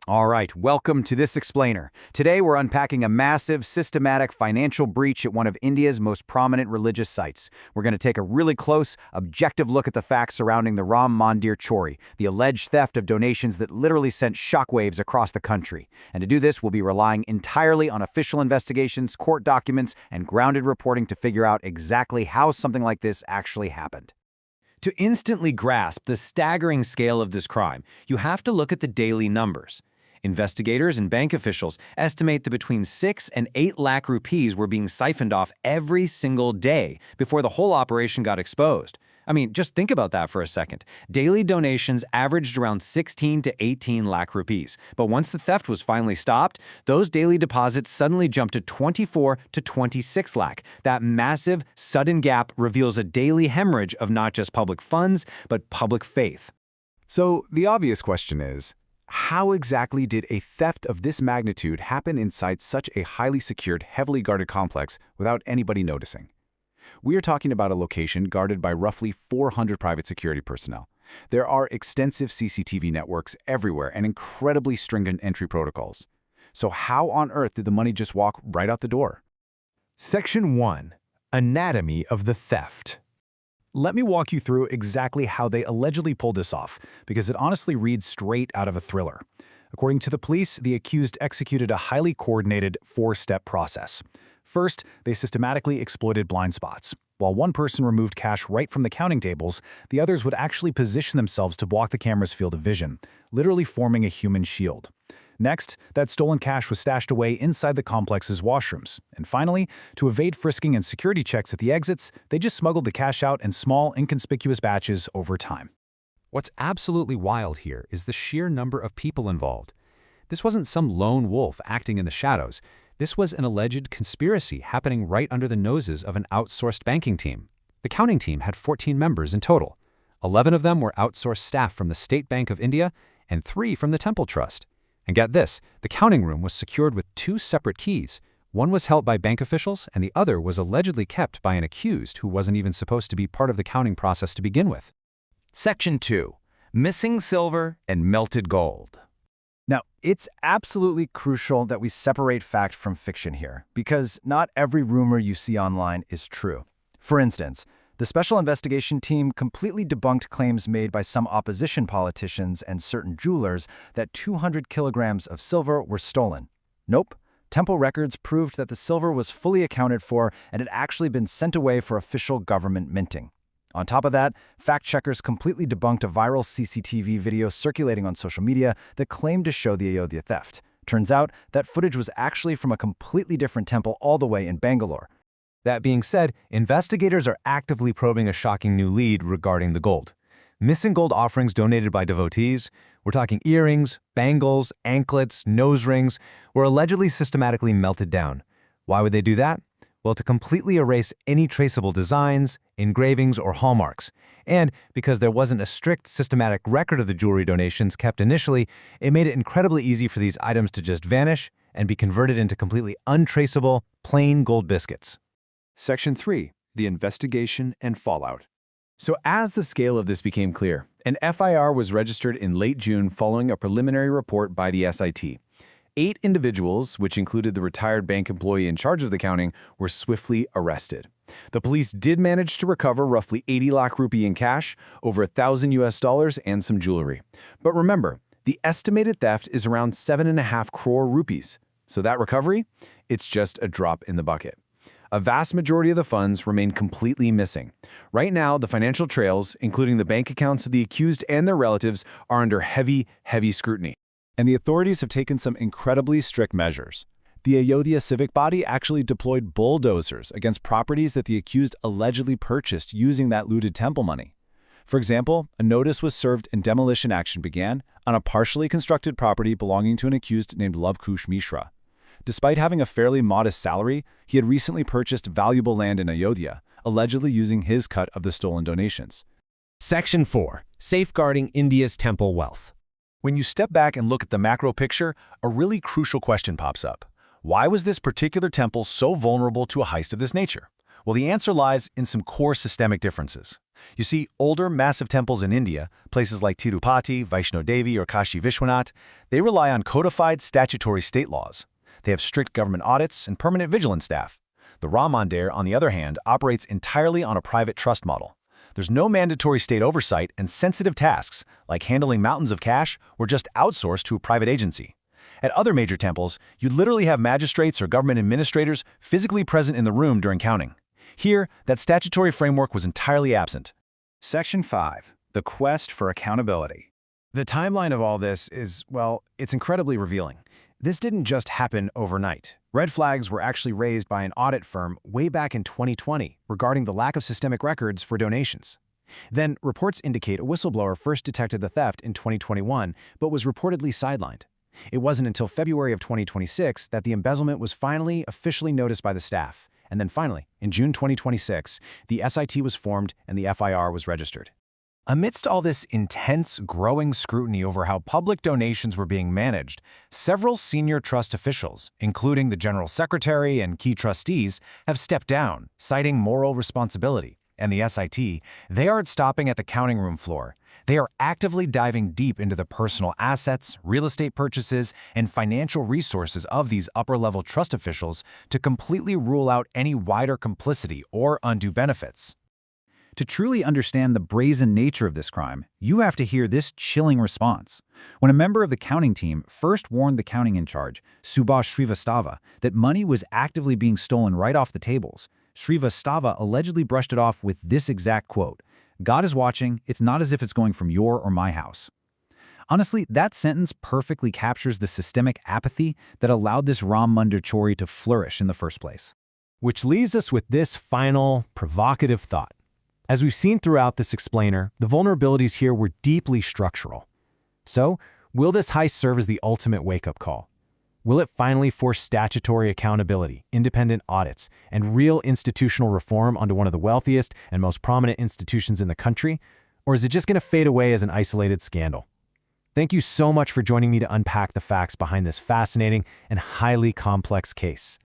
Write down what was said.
All right, welcome to This Explainer. Today we're unpacking a massive, systematic financial breach at one of India's most prominent religious sites. We're going to take a really close, objective look at the facts surrounding the Ram Mandir Chori, the alleged theft of donations that literally sent shockwaves across the country. And to do this, we'll be relying entirely on official investigations, court documents, and grounded reporting to figure out exactly how something like this actually happened. To instantly grasp the staggering scale of this crime, you have to look at the daily numbers. Investigators and bank officials estimate that between 6 and 8 lakh rupees were being siphoned off every single day before the whole operation got exposed. I mean, just think about that for a second. Daily donations averaged around 16 to 18 lakh rupees. But once the theft was finally stopped, those daily deposits suddenly jumped to 24 to 26 lakh. That massive, sudden gap reveals a daily hemorrhage of not just public funds, but public faith. So the obvious question is, how exactly did a theft of this magnitude happen inside such a highly secured, heavily guarded complex without anybody noticing? We are talking about a location guarded by roughly 400 private security personnel. There are extensive CCTV networks everywhere and incredibly stringent entry protocols. So how on earth did the money just walk right out the door? Section 1. Anatomy of the theft. Let me walk you through exactly how they allegedly pulled this off, because it honestly reads straight out of a thriller. According to the police, the accused executed a highly coordinated 4-step process. First, they systematically exploited blind spots. While one person removed cash right from the counting tables, the others would actually position themselves to block the camera's field of vision, literally forming a human shield. Next, that stolen cash was stashed away inside the complex's washrooms. And finally, to evade frisking and security checks at the exits, they just smuggled the cash out in small, inconspicuous batches over time. What's absolutely wild here is the sheer number of people involved. This wasn't some lone wolf acting in the shadows. This was an alleged conspiracy happening right under the noses of an outsourced banking team. The counting team had 14 members in total. 11 of them were outsourced staff from the State Bank of India and 3 from the Temple Trust. And get this, the counting room was secured with 2 separate keys. One was held by bank officials, and the other was allegedly kept by an accused who wasn't even supposed to be part of the counting process to begin with. Section 2. Missing silver and melted gold. Now, it's absolutely crucial that we separate fact from fiction here, because not every rumor you see online is true. For instance, the Special Investigation Team completely debunked claims made by some opposition politicians and certain jewelers that 200 kilograms of silver were stolen. Nope. Temple records proved that the silver was fully accounted for and had actually been sent away for official government minting. On top of that, fact-checkers completely debunked a viral CCTV video circulating on social media that claimed to show the Ayodhya theft. Turns out that footage was actually from a completely different temple all the way in Bangalore. That being said, investigators are actively probing a shocking new lead regarding the gold. Missing gold offerings donated by devotees, we're talking earrings, bangles, anklets, nose rings, were allegedly systematically melted down. Why would they do that? Well, to completely erase any traceable designs, engravings, or hallmarks. And because there wasn't a strict, systematic record of the jewelry donations kept initially, it made it incredibly easy for these items to just vanish and be converted into completely untraceable, plain gold biscuits. Section 3. The investigation and fallout. So as the scale of this became clear, an FIR was registered in late June following a preliminary report by the SIT. 8 individuals, which included the retired bank employee in charge of the counting, were swiftly arrested. The police did manage to recover roughly 80 lakh rupee in cash, over $1,000 and some jewelry. But remember, the estimated theft is around 7.5 crore rupees. So that recovery? It's just a drop in the bucket. A vast majority of the funds remain completely missing. Right now, the financial trails, including the bank accounts of the accused and their relatives, are under heavy scrutiny. And the authorities have taken some incredibly strict measures. The Ayodhya civic body actually deployed bulldozers against properties that the accused allegedly purchased using that looted temple money. For example, a notice was served and demolition action began on a partially constructed property belonging to an accused named Lavkush Mishra. Despite having a fairly modest salary, he had recently purchased valuable land in Ayodhya, allegedly using his cut of the stolen donations. Section 4. Safeguarding India's temple wealth. When you step back and look at the macro picture, a really crucial question pops up. Why was this particular temple so vulnerable to a heist of this nature? Well, the answer lies in some core systemic differences. You see, older, massive temples in India, places like Tirupati, Vaishno Devi, or Kashi Vishwanath, they rely on codified statutory state laws. They have strict government audits and permanent vigilance staff. The Ram Mandir, on the other hand, operates entirely on a private trust model. There's no mandatory state oversight, and sensitive tasks, like handling mountains of cash, were just outsourced to a private agency. At other major temples, you'd literally have magistrates or government administrators physically present in the room during counting. Here, that statutory framework was entirely absent. Section 5. The Quest for Accountability. The timeline of all this is, well, it's incredibly revealing. This didn't just happen overnight. Red flags were actually raised by an audit firm way back in 2020 regarding the lack of systemic records for donations. Then, reports indicate a whistleblower first detected the theft in 2021 but was reportedly sidelined. It wasn't until February of 2026 that the embezzlement was finally officially noticed by the staff. And then finally, in June 2026, the SIT was formed and the FIR was registered. Amidst all this intense, growing scrutiny over how public donations were being managed, several senior trust officials, including the General Secretary and key trustees, have stepped down, citing moral responsibility. And the SIT, they aren't stopping at the counting room floor. They are actively diving deep into the personal assets, real estate purchases, and financial resources of these upper-level trust officials to completely rule out any wider complicity or undue benefits. To truly understand the brazen nature of this crime, you have to hear this chilling response. When a member of the counting team first warned the counting in charge, Subhash Srivastava, that money was actively being stolen right off the tables, Srivastava allegedly brushed it off with this exact quote, "God is watching, it's not as if it's going from your or my house." Honestly, that sentence perfectly captures the systemic apathy that allowed this Ram Mandir Chori to flourish in the first place. Which leaves us with this final, provocative thought. As we've seen throughout this explainer, the vulnerabilities here were deeply structural. So, will this heist serve as the ultimate wake-up call? Will it finally force statutory accountability, independent audits, and real institutional reform onto one of the wealthiest and most prominent institutions in the country? Or is it just going to fade away as an isolated scandal? Thank you so much for joining me to unpack the facts behind this fascinating and highly complex case.